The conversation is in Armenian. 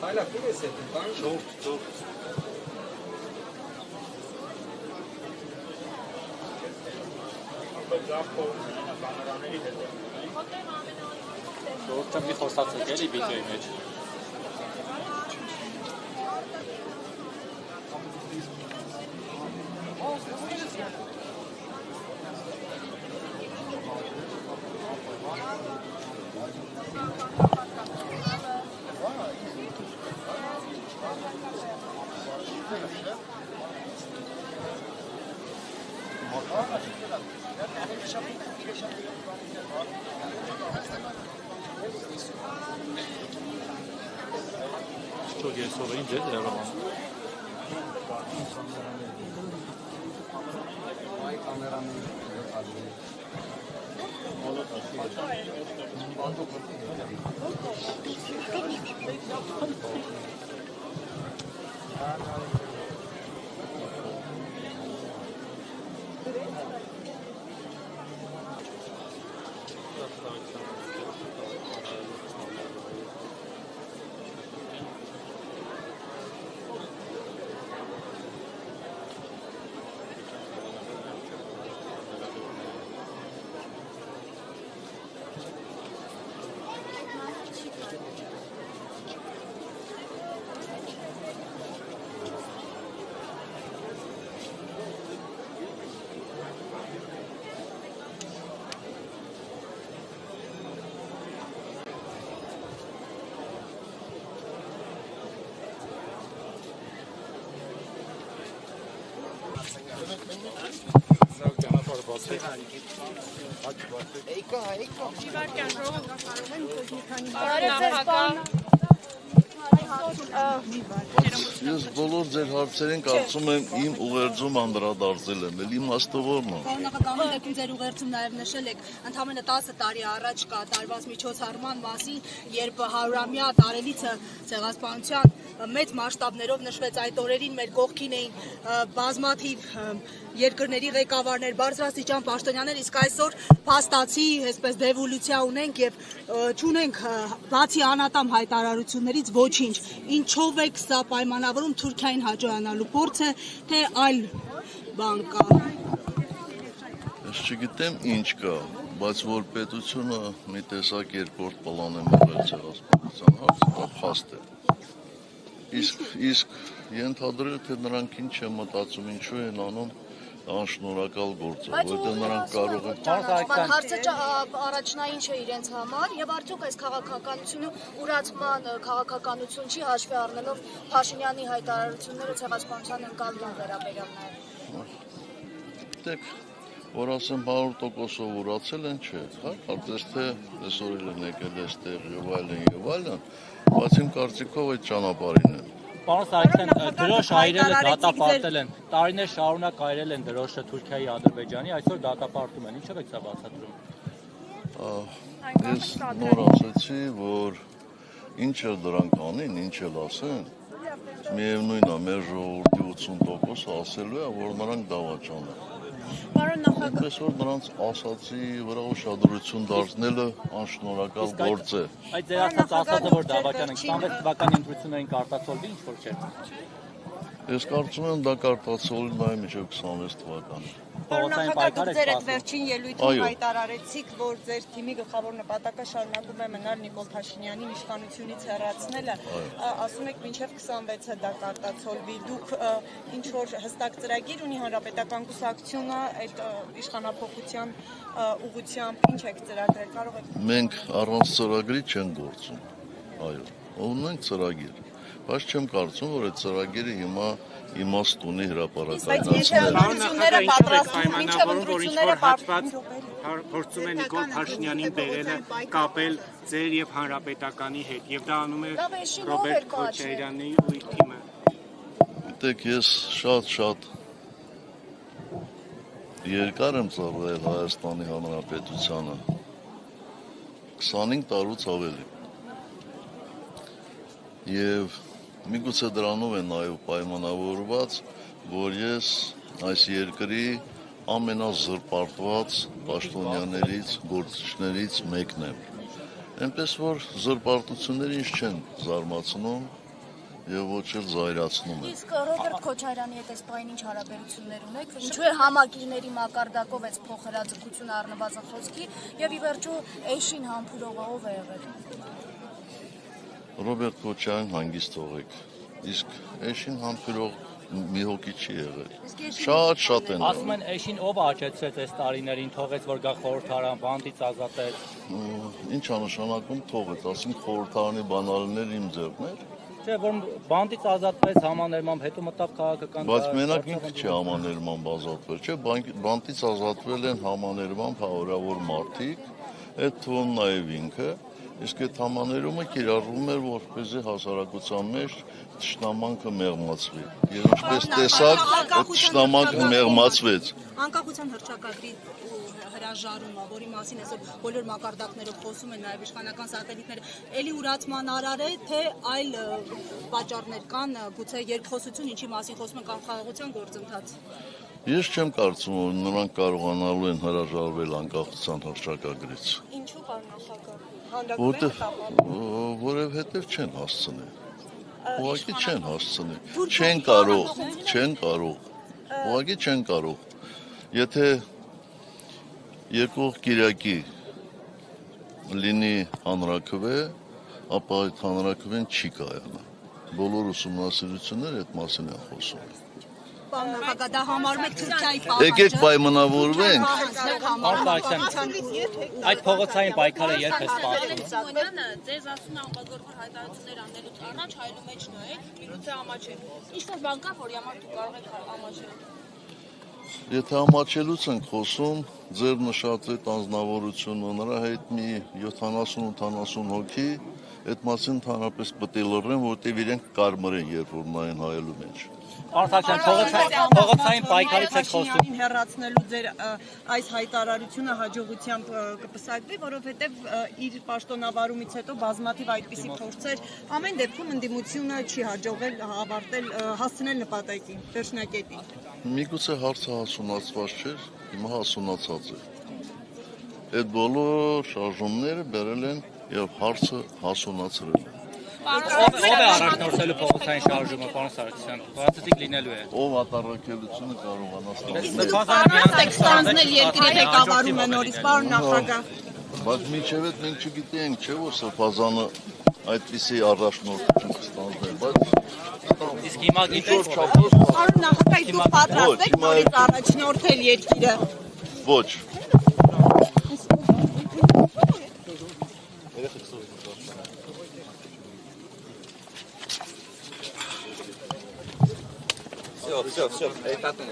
Հայլա քու ես այդ բան շորտ Շորտը մի խոսացեք էլի վիդեոյի մեջ Что я сюда не делаю, Роман? Ես բոլոր ձեր հարցերին կարծում եմ իմ ուղերձում անդրադարձել եմ, էլ իմաստը ո՞րն է։ Նախագահի դեպքում ձեր ուղերձում նաև նշել եք ընդամենը 10 տարի առաջ կատարված միջոցառման մասին, երբ 100-ամյա տարելիցը ցեղասպանության մեծ մասշտաբներով նշվեց, այդ օրերին մեր կողքին էին բազմաթիվ երկրների ղեկավարներ, բարձրաստիճան պաշտոնյաներ, իսկ այսօր փաստացի, այսպես դեվոլյուցիա ունենք եւ չունենք բացի անատամ հայտարարություններից ոչինչ։ Ինչով է սա պայմանավորում Թուրքիային հաջողանալու փորձը, թե այլ բան կա։ Ես չգիտեմ ինչ կա, բայց որ պետությունը մի տեսակ երկրորդ պլան է մղել ցեղասպանության հարցը, դա փաստ է։ Իսկ ենթադրել թե նրանք ինչ են մտածում, ինչու են անում անշնորհակալ գործ է, որտեղ նրանք կարող են հարցը առաջնային չէ իրենց համար եւ արդյոք այս քաղաքականությունը ուրացման քաղաքականություն չի հաշվի առնելով Փաշինյանի հայտարարությունները ցեղասպանության ընկալման վերաբերյալ նաեւ։ Գիտեք, որ ասեմ 100%-ով ուրացել են, չէ, հա, կարծես թե այսօր են եկել այստեղ եւ այլն, բայց իմ կարծիքով այդ ճանապարհին են։ Պարոն Սարգսյան, դրոշ հայրերը դատապարտել են, տարիներ շարունակ հայրել են դրոշը Թուրքիայի, Ադրբեջանի, այսօր դատապարտում են, ինչով եք սա բացատրում։ Ես նոր ասացի, որ ինչ էլ դրանք անին, ինչ էլ ասեն, միևնույն է, մեր ժողովրդի 80%-ը ասելու է, որ նրանք դավաճան են։ Այնպես որ նրանց ասացի վրա ուշադրություն դարձնելը անշնորհակալ գործ է։ Այդ ձեր ասածը որ դավաճան են, 26 թվականի ընտրություններին կարտացոլվի, ինչ որ չէ։ Ես կարծում եմ դա կարտացոլվի նաև մինչև 26 թվականը։ Նախագահ ձեր այդ վերջին ելույթում հայտարարեցիք, որ ձեր թիմի գլխավոր նպատակը շարունակում է մնալ Նիկոլ Փաշինյանին իշխանությունից հեռացնելը, ասում եք մինչև 26-ը դա կարտացոլվի, դուք ինչ որ հստակ ծրագիր ունի հանրապետական կուսակցությունը այդ իշխանափոխության ուղղությամբ ինչ եք ծրագրել, կարող եք։ Մենք առանց ծրագրի չենք գործում, այո, ունենք ծրագիր, բայց չեմ կարծում, որ այդ ծրագիրը հիմա իմաստ ունի հրապարակայնացնել։ Փորձում է Նիկոլ Փաշինյանին բերելը կապել ձեր եւ հանրապետականի հետ եւ դա անում է Ռոբերտ Քոչարյանի ու իր թիմը։ Գիտեք, ես շատ երկար եմ ծառայել Հայաստանի Հանրապետությանը 25 տարուց ավելի եւ միգուցե դրանով է նաեւ պայմանավորված, որ ես այս երկրի ամենազրպարտված պաշտոնյաներից, գործիչներից մեկն եմ։ Այնպես որ զրպարտությունները ինձ չեն զարմացնում եւ ոչ էլ զայրացնում են։ Իսկ Ռոբերտ Քոչարյանի հետ այս պայն ինչ հարաբերություններ ունեք։ Ինչու է համակիրների մակարդակով այս փոխհրաձգությունը առնվազն խոսքի եւ ի վերջո Էշին համբուրողը ով է եղել։ Ռոբերտ Քոչարյան հանգիստ թողեք։ Իսկ Էշին համբուրող մի հոգի չի եղել։ Շատ են։ Ասում են Էշին ով աճեցրեց այս տարիներին, թողեց որ գա խորհրդարան, բանտից ազատեց։ Ինչ անշանակում թողեց, ասին խորհրդարանի բանալիներ իմ ձեռքն էր։ Չէ, որ բանտից ազատվեց համաներմամբ, հետո մտավ քաղաքական։ Բայց մենակ ինքը չի համաներմամբ ազատվել, չէ, բանտից ազատվել են համաներմամբ հարյուրավոր մարդիկ, այդ թվում նաև ինքը, իսկ այդ համաներումը կիրառվում էր որպեսզի հասարակության մեջ թշնամանքը մեղմացվի։ Եվ ինչպես տեսակ, այդ թշնամանքը մեղմացվեց։ Անկախության հռչակագրի հրաժարումը, որի մասին այսօր բոլոր մակարդակներով խոսում են նաև իշխանական սատելիտները, էլի ուրացման արար է, թե այլ պատճառներ կան, գուցե երկխոսություն, ինչի մասին խոսում են, կամ խաղաղության գործընթաց։ Ես չեմ կարծում, որ նրանք կարողանալու են հրաժարվել անկախության հռչակագրից։ Ինչու կար նախագահ։ Որովհետև չեն հասցնի։ Ուղղակի չեն հասցնի։ Չեն կարող։ Ուղղակի չեն կարող։ Եթե եկող կիրակի լինի հանրաքվե, ապա այդ հանրաքվեն չի կայանա։ Բոլոր ուսումնասիրությունները այդ մասին են խոսում։ Պարոն նախագահ, դա համարում եք Թուրքիայի Եկեք պայմանավորվենք։ Այդ փողոցային պայքարը երբ է սպասվում։ Սիմոնյանը ձեզ ասում է ամբողջ հայտարարություններ անելուց առաջ հայլու մեջ նայեք, միգուցե ամաչել։ Ինչ-որ բան կա, որի համար դուք կարող եք ամաչել։ Եթե ամաչելուց ենք խոսում, ձեր նշած այդ անձնավորությունը, նրա հետ մի 70-80 հոգի, այդ մասին ընդհանրապես պետք է լռեն, որտեղ իրենք կարմր են, երբ որ նայեն հայելու մեջ։ Փողոցային պայքարից եք խոսում։ Հեռացնելու ձեր այս հայտարարությունը հաջողությամբ կպսակվի, որովհետև իր պաշտոնավարումից հետո բազմաթիվ այդպիսի փորձեր ամեն դեպքում ընդդիմությունը չի հաջողել ավարտել, հասցնել նպատակին, վերջնակետին։ Միգուցե հարցը հասունացված չէր, հիմա հասունացած է։ Այդ բոլոր շարժումները բերել են եւ հարցը հասունացրել են։ Ով է առաջնորդելու փողոցային շարժումը, պարոն Սարգսյան, բացատիկ լինելու է։ Ով ատառակելությունը կարողանա ստանձնել երկրի ղեկավարումը նորից, պարոն նախագահ։ Բայց մինչև այդ մենք չգիտենք, չէ՞ որ Սրբազանը այդպիսի առաջնորդություն կստանձներ, բայց Իսկ հիմա ինչ-որ չափով Պարոն նախագահ, դուք պատրաստ եք նորից առաջնորդել երկիրը։ ոչ։ Все, этапы.